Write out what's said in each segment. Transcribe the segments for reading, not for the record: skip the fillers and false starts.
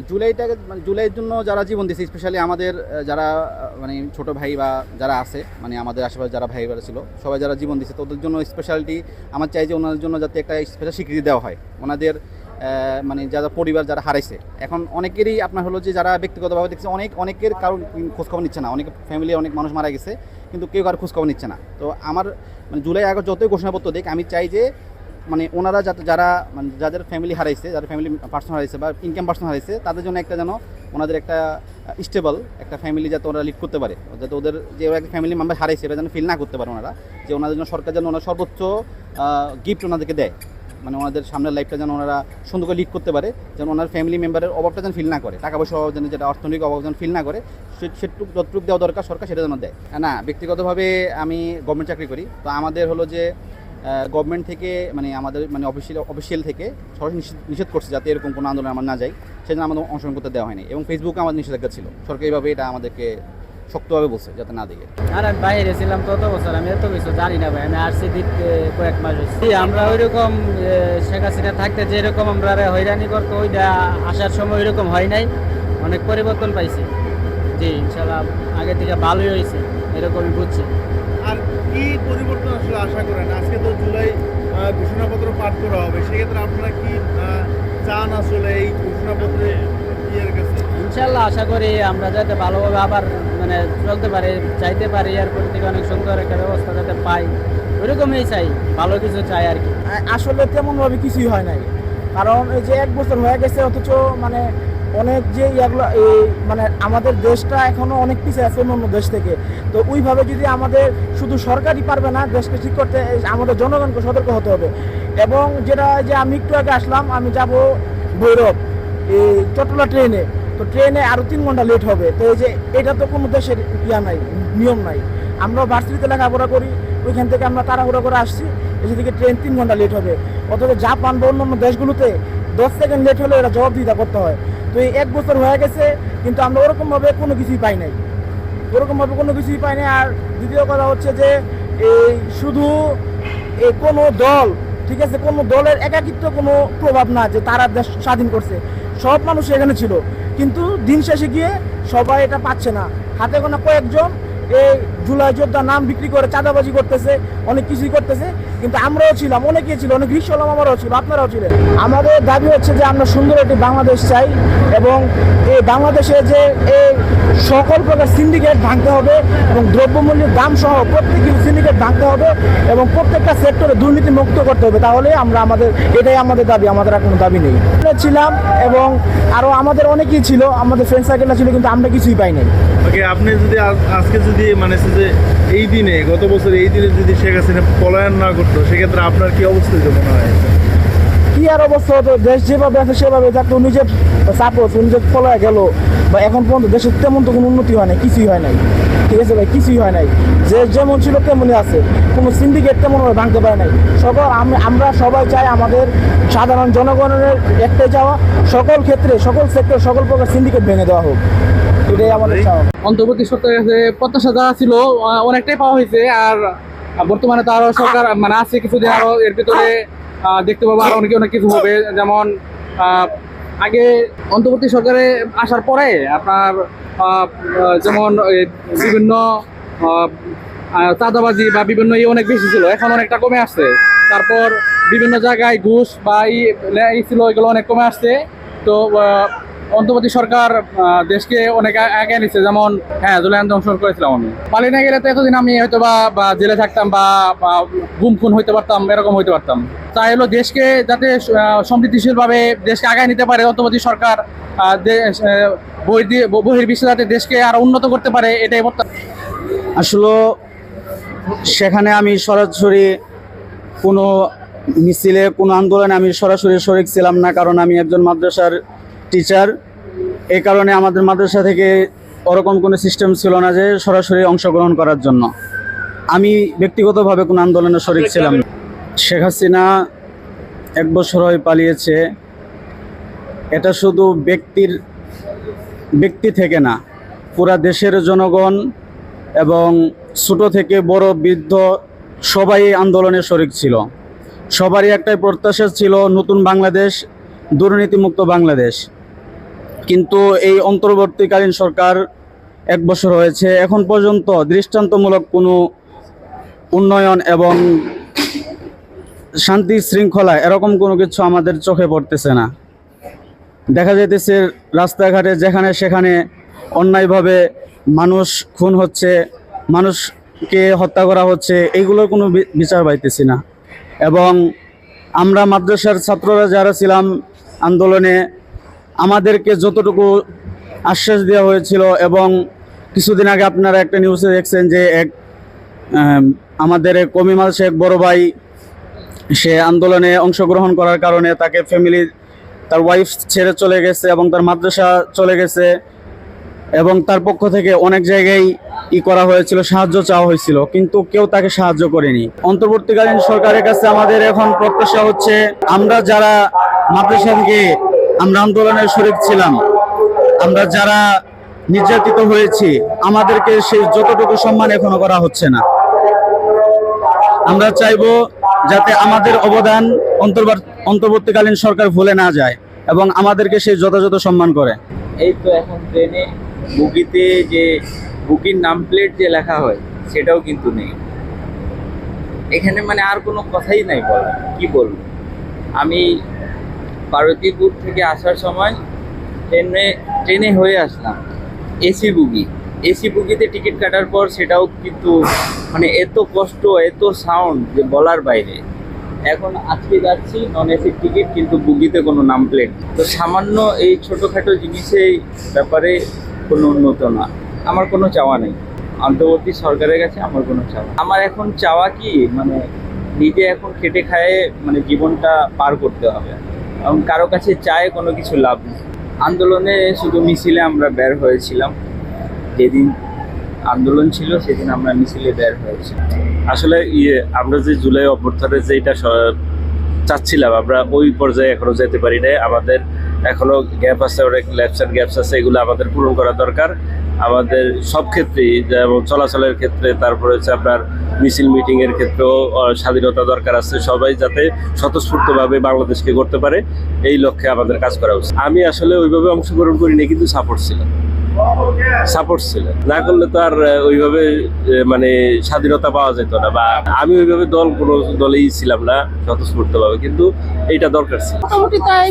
জুলাইটাকে মানে জুলাইয়ের জন্য যারা জীবন দিয়েছে, স্পেশালি আমাদের যারা মানে ছোট ভাই বা যারা আছে, মানে আমাদের আশেপাশে যারা ভাই বোনেরা ছিল, সবাই যারা জীবন দিয়েছে তাদের জন্য স্পেশালিটি আমার চাই যে ওনাদের জন্য যাতে একটা স্পেশাল স্বীকৃতি দেওয়া হয়। ওনাদের মানে যারা পরিবার যারা হারাইছে, এখন অনেকেরই আপনার হলো যে যারা ব্যক্তিগতভাবে দেখছে অনেকের কারণ খোঁজখবর নিচ্ছে না, অনেক ফ্যামিলি অনেক মানুষ মারা গেছে কিন্তু কেউ কারো খোঁজখবর নিচ্ছে না। তো আমার মানে জুলাই আগস্ট যতই ঘোষণাপত্র দেখ, আমি চাই যে মানে ওনারা যাতে যারা মানে যাদের ফ্যামিলি হারাইছে, যাদের ফ্যামিলি পার্সন হারাইছে বা ইনকাম পার্সন হারাইছে, তাদের জন্য একটা যেন ওনাদের একটা স্টেবল একটা ফ্যামিলি যাতে ওরা লিড করতে পারে, যাতে ওদের যে ওরা একটা ফ্যামিলি মেম্বার হারাইছে এটা যেন ফিল না করতে পারে ওনারা, যে ওনাদের জন্য সরকার যেন ওনার সর্বোচ্চ গিফট ওনাদেরকে দেয়, মানে ওনাদের সামনের লাইফটা যেন ওনারা সুন্দর করে লিড করতে পারে, যেন ওনার ফ্যামিলি মেম্বারের অভাবটা যেন ফিল না করে, টাকা পয়সা অভাব যেন, যেটা অর্থনৈতিক অভাব যেন ফিল না করে, সেটুকু যতটুকু দেওয়া দরকার সরকার সেটা যেন দেয়। না, ব্যক্তিগতভাবে আমি গভর্নমেন্ট চাকরি করি, তো আমাদের হলো যে গভর্নমেন্ট থেকে মানে আমাদের মানে অফিসিয়াল থেকে সরাসরি নিষেধ করছে যাতে এরকম কোনো আন্দোলন আমরা না যাই, সেজন্য আমাদের অংশগ্রহণ করতে দেওয়া হয়নি। এবং ফেসবুকে আমাদের নিষেধাজ্ঞা ছিল, সরকারিভাবে এটা আমাদেরকে শক্তভাবে বলছে যাতে না দিকে। আর আমি বাইরে ছিলাম তত বছর, আমি এত কিছু জানি না ভাই। আমি আসছি কয়েক মাস হয়েছে। আমরা ওইরকম শেখ হাসিনা থাকতে যেরকম আমরা হয়রানি করতো, ওইটা আসার সময় ওইরকম হয় নাই, অনেক পরিবর্তন পাইছি। জি ইনশাল্লাহ আগের থেকে ভালোই হয়েছে, এরকমই বুঝছি। আর কি পরিবর্তন আসলে আশা করেন? আজকে তো জুলাই ঘোষণাপত্র পাঠ করা হবে, সেক্ষেত্রে আপনারা কি চান আসলে এই ঘোষণাপত্রে ইয়ের কাছে? ইনশাল্লাহ আশা করি আমরা যাতে ভালোভাবে আবার মানে চলতে পারি, চাইতে পারি, এয়ারপোর্ট থেকে অনেক সুন্দর একটা ব্যবস্থা যাতে পাই, ওইরকমই চাই, ভালো কিছু চাই আর কি। আসলে তেমনভাবে কিছুই হয় নাই, কারণ এই যে 1 বছর হয়ে গেছে, অথচ মানে অনেক যে ইয়াগুলো মানে আমাদের দেশটা এখনো অনেক পিছিয়ে আছে অন্য দেশ থেকে। তো ওইভাবে যদি আমাদের শুধু সরকারই পারবে না দেশকে ঠিক করতে, আমাদের জনগণকে সতর্ক হতে হবে। এবং যেটা যে আমি একটু আগে আসলাম, আমি যাব ভৈরব এই চট্টলা ট্রেনে, তো ট্রেনে আরও 3 ঘন্টা লেট হবে। তো এই যে এটা তো কোনো দেশের ইয়া নাই, নিয়ম নাই। আমরা ভার্সিটিতে লেখাপড়া করি, ওইখান থেকে আমরা তাড়াহুড়ো করে আসছি, এসে থেকে ট্রেন 3 ঘন্টা লেট হবে। অথচ জাপান বা অন্য দেশগুলোতে 10 সেকেন্ড লেট হলে এটা জবাবদিহিতা করতে হয়। তো এই 1 বছর হয়ে গেছে কিন্তু আমরা ওরকমভাবে কোনো কিছুই পাই নাই, আর দ্বিতীয় কথা হচ্ছে যে এই শুধু এই কোনো দল, ঠিক আছে, কোনো দলের একাকিত্ব কোনো প্রভাব না যে তারা দেশ স্বাধীন করছে, সব মানুষ এখানে ছিল, কিন্তু দিন শেষে গিয়ে সবাই এটা পাচ্ছে না। হাতে গোনা কয়েকজন এই জুলাই যোদ্ধা নাম বিক্রি করে চাঁদাবাজি করতেছে, অনেক কিছুই করতেছে, কিন্তু আমরাও ছিলাম, অনেকেই ছিল, অনেক রিক্স হলাম, আমরাও ছিল, আপনারাও ছিলেন। আমাদের দাবি হচ্ছে যে আমরা সুন্দর একটি বাংলাদেশ চাই, এবং এই বাংলাদেশে যে এই সকল প্রকার সিন্ডিকেট ভাঙতে হবে, এবং দ্রব্যমূল্যের দাম সহ প্রত্যেকটি সিন্ডিকেট ভাঙতে হবে, এবং প্রত্যেকটা সেক্টরে দুর্নীতি মুক্ত করতে হবে। তাহলে আমরা এটাই আমাদের দাবি, আমাদের আর কোনো দাবি নেই। ছিলাম এবং আরও আমাদের অনেকেই ছিল, আমাদের ফ্রেন্ড সার্কেলটা ছিল, কিন্তু আমরা কিছুই পাই নাই। ওকে, আপনি যদি আজকে যদি মানে যে এই দিনে, গত বছর এই দিনে যদি শেখ হাসিনা পলায়ন না করতো, সেক্ষেত্রে আপনার কি অবস্থা হতো মনে হয়? কি আর অবস্থা হতো, দেশ যেভাবে আছে সেভাবে থাকতো। নিজে সাপোজ নিজে পলায় গেল, বা এখন পর্যন্ত দেশের তেমন তো কোনো উন্নতি হয় নাই, কিছুই হয় নাই, ঠিক আছে ভাই, কিছুই হয় নাই। যে যেমন ছিল তেমনই আছে, কোনো সিন্ডিকেট তেমনভাবে ভাঙতে পারে নাই। আমরা সবাই চাই, আমাদের সাধারণ জনগণের একটাই চাওয়া, সকল ক্ষেত্রে সকল সেক্টর সকল প্রকার সিন্ডিকেট ভেঙে দেওয়া হোক, এটাই আমাদের চাওয়া। অন্তর্বর্তী সরকারের কাছে প্রত্যাশা যা ছিল অনেকটাই পাওয়া হয়েছে, আর বর্তমানে তো আরো সরকার মানে আছে কিছুদিন, আরো এর ভিতরে দেখতে পাবো আরো অনেক কিছু হবে। যেমন আগে অন্তর্বর্তী সরকারে আসার পরে আপনার যেমন বিভিন্ন চাঁদাবাজি বা বিভিন্ন অনেক বেশি ছিল, এখন অনেকটা কমে আসছে। তারপর বিভিন্ন জায়গায় ঘুষ বা ছিল, এগুলো অনেক কমে আসছে। তো অন্তর্বর্তী সরকার দেশকে অনেক আগে নিচ্ছে। যেমন জুলাই আন্দোলন অংশগ্রহণ করেছিলাম আমি, পালিয়ে না গেলে তো এতদিন আমি হয়তো বা জেলে থাকতাম বা গুম খুন হইতে পারতাম, এরকম হইতে পারতাম। তাই হলো দেশকে যাতে সমৃদ্ধিশীল ভাবে দেশকে আগায় নিতে পারে অন্তর্বর্তী সরকার, বহির্বিশ্বে যাতে দেশকে আরো উন্নত করতে পারে, এটাই আসলে সেখানে আমি সরাসরি কোনো মিছিলে কোনো আন্দোলনে আমি সরাসরি শরিক ছিলাম না, কারণ আমি একজন মাদ্রাসার টিচার। এই কারণে আমাদের মাদ্রাসা থেকে ওরকম কোনো সিস্টেম ছিল না যে সরাসরি অংশগ্রহণ করার জন্য। আমি ব্যক্তিগতভাবে কোনো আন্দোলনে শরিক ছিলাম না। শেখ হাসিনা 1 বছর হয়ে পালিয়েছে, এটা শুধু ব্যক্তি থেকে না, পুরা দেশের জনগণ এবং ছোট থেকে বড় বৃদ্ধ সবাই আন্দোলনে শরিক ছিল। সবারই একটাই প্রত্যাশা ছিল নতুন বাংলাদেশ, দুর্নীতিমুক্ত বাংলাদেশ। কিন্তু এই অন্তর্বর্তীকালীন সরকার 1 বছর হয়েছে, এখন পর্যন্ত দৃষ্টান্তমূলক কোনো উন্নয়ন এবং শান্তি শৃঙ্খলা এরকম কোনো কিছু আমাদের চোখে পড়তেছে না। দেখা যাইতেছে রাস্তাঘাটে যেখানে সেখানে অন্যায়ভাবে মানুষ খুন হচ্ছে, মানুষকে হত্যা করা হচ্ছে, এইগুলোর কোনো বিচার পাইতেছি না। এবং আমরা মাদ্রাসার ছাত্ররা যারা ছিলাম আন্দোলনে, আমাদেরকে যতটুকু আশ্বাস দেওয়া হয়েছিল, এবং কিছুদিন আগে আপনারা একটা নিউজে দেখছেন যে আমাদের কমি মাদ্রাসা এক বড় ভাই, সে আন্দোলনে অংশগ্রহণ করার কারণে তাকে ফ্যামিলি, তার ওয়াইফ ছেড়ে চলে গেছে এবং তার মাদ্রাসা চলে গেছে, এবং তার পক্ষ থেকে অনেক জায়গায় করা হয়েছিল, সাহায্য চাওয়া হয়েছিল, কিন্তু কেউ তাকে সাহায্য করেনি। অন্তর্বর্তীকালীন সরকারের কাছে আমাদের এখন প্রত্যাশা হচ্ছে, আমরা যারা মাদ্রাসা থেকে আমরা আন্দোলনের শরীক ছিলাম, আমরা যারা নির্যাতিত হয়েছি, আমাদেরকে সেই যতটুকু সম্মান এখনো করা হচ্ছে না। আমরা চাইবো যাতে আমাদের অবদান অন্তর্বর্তীকালীন সরকার ভুলে না যায় এবং আমাদেরকে সেই যথাযথ সম্মান করে। এই তো এখন ট্রেনে বুকিতে যে বুকিং নাম প্লেট যে লেখা হয় সেটাও কিন্তু নেই এখানে, মানে আর কোনো কথাই নাই বলার। কি বলবো, আমি পার্বতীপুর থেকে আসার সময় ট্রেনে হয়ে আসলাম এসি বুকিতে টিকিট কাটার পর সেটাও কিন্তু মানে এত কষ্ট, এত সাউন্ড যে বলার বাইরে। এখন আজকে যাচ্ছি নন এসির টিকিট, কিন্তু বুগিতে কোনো নাম প্লেট। তো সামান্য এই ছোটোখাটো জিনিসের ব্যাপারে কোনো উন্নত না। আমার কোনো চাওয়া নেই অন্তর্বর্তী সরকারের কাছে, আমার কোনো চাওয়া। আমার এখন চাওয়া কি, মানে নিজে এখন খেটে খায়ে মানে জীবনটা পার করতে হবে, এবং কারো কাছে চায় কোনো কিছু লাভ নেই। আন্দোলনে শুধু মিছিলে আমরা বের হয়েছিলাম, যেদিন আন্দোলন ছিল সেদিন আমরা মিছিলে বের হয়েছি। আসলে আমরা যে জুলাই অভ্যুত্থানের যেটা চাচ্ছিলাম, আমরা ওই পর্যায়ে এখনো যেতে পারি না। আমাদের এখনো গ্যাপ আছে, অনেক ল্যাপস অ্যান্ড গ্যাপস আছে, এগুলো আমাদের পূরণ করা দরকার। আমাদের সব ক্ষেত্রেই, যেমন চলাচলের ক্ষেত্রে, তারপরে হচ্ছে আপনার মিছিল মিটিংয়ের ক্ষেত্রেও স্বাধীনতা দরকার আছে। সবাই যাতে স্বতঃস্ফূর্তভাবে বাংলাদেশকে করতে পারে, এই লক্ষ্যে আমাদের কাজ করা উচিত। আমি আসলে ওইভাবে অংশগ্রহণ করিনি, কিন্তু সাপোর্ট ছিল, না করলে তো আর ওইভাবে মানে স্বাধীনতা পাওয়া যেত না। বা আমি ওইভাবে কোনো দলেই ছিলাম না স্বতঃস্ফূর্তভাবে, কিন্তু এইটা দরকার ছিল। মোটামুটি তাই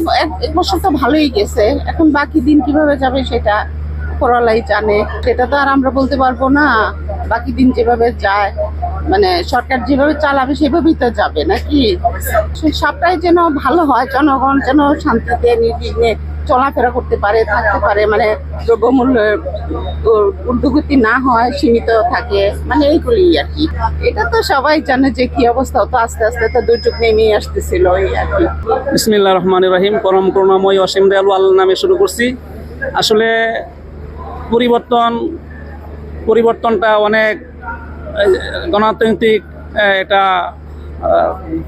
1 বছর তো ভালোই গেছে, এখন বাকি দিন কিভাবে যাবে সেটা পড়ালাই জানে, সেটা তো আর আমরা বলতে পারবো না। বাকি দিন যেভাবে যায়, মানে সরকার যেভাবে চালাবে সেভাবেই তো যাবে নাকি। সবটাই যেন ভালো হয়, জনগণ যেন শান্তিতে নির্বিঘ্নে চলাফেরা করতে পারে, থাকতে পারে, মানে দ্রব্যমূল্যের ঊর্ধ্বগতি না হয়, সীমিত থাকে, মানে এইগুলি আর কি। এটা তো সবাই জানে যে কি অবস্থা হতো, আস্তে আস্তে তো দুর্যোগ নেমেই আসতেছিল এই আর কি। বিসমিল্লাহির রহমানির রহিম। পরম করুণাময় অসীম দয়ালু আল্লাহর নামে শুরু করছি। আসলে পরিবর্তনটা অনেক গণতান্ত্রিক, এটা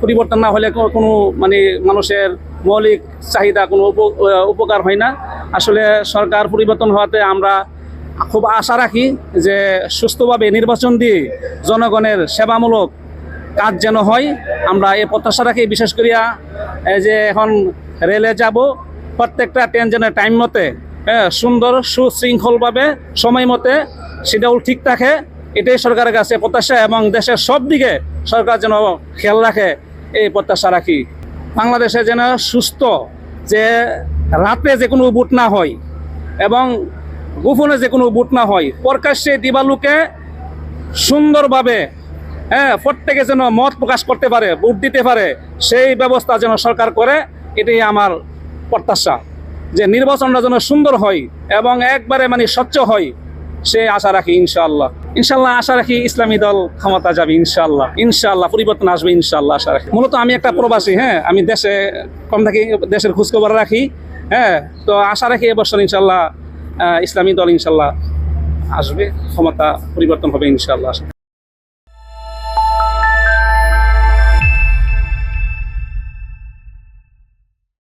পরিবর্তন না হলে কোনো মানে মানুষের মৌলিক চাহিদা কোনো উপকার হয় না। আসলে সরকার পরিবর্তন হওয়াতে আমরা খুব আশা রাখি যে সুস্থভাবে নির্বাচন দিয়ে জনগণের সেবামূলক কাজ যেন হয়, আমরা এই প্রত্যাশা রাখি। বিশেষ করিয়া যে এখন রেলে যাব, প্রত্যেকটা ট্রেন যেন টাইম মতে, সুন্দর সুশৃঙ্খলভাবে সময় মতে শিডিউল ঠিক থাকে, এটাই সরকারের কাছে প্রত্যাশা। এবং দেশের সব দিকে সরকার যেন খেয়াল রাখে, এই প্রত্যাশা রাখি। বাংলাদেশে যেন সুস্থ, যে রাতে যে কোনো ভোট না হয় এবং গোপনে যে কোনো ভোট না হয়, প্রকাশ্যে দিবালুকে সুন্দরভাবে প্রত্যেকে যেন মত প্রকাশ করতে পারে, ভোট দিতে পারে, সেই ব্যবস্থা যেন সরকার করে, এটাই আমার প্রত্যাশা। যে নির্বাচনটা যেন সুন্দর হয় এবং একবারে মানে স্বচ্ছ হয়, সে আশা রাখি। ইনশাআল্লাহ আশা রাখি ইসলামী দল ক্ষমতা যাবে, ইনশাআল্লাহ পরিবর্তন আসবে, ইনশাআল্লাহ আশা রাখি। মূলত আমি একটা প্রবাসী, আমি দেশে কম থাকি, দেশের খোঁজখবর রাখি, তো আশা রাখি এবছর ইনশাআল্লাহ ইসলামী দল ইনশাআল্লাহ আসবে, ক্ষমতা পরিবর্তন হবে ইনশাআল্লাহ।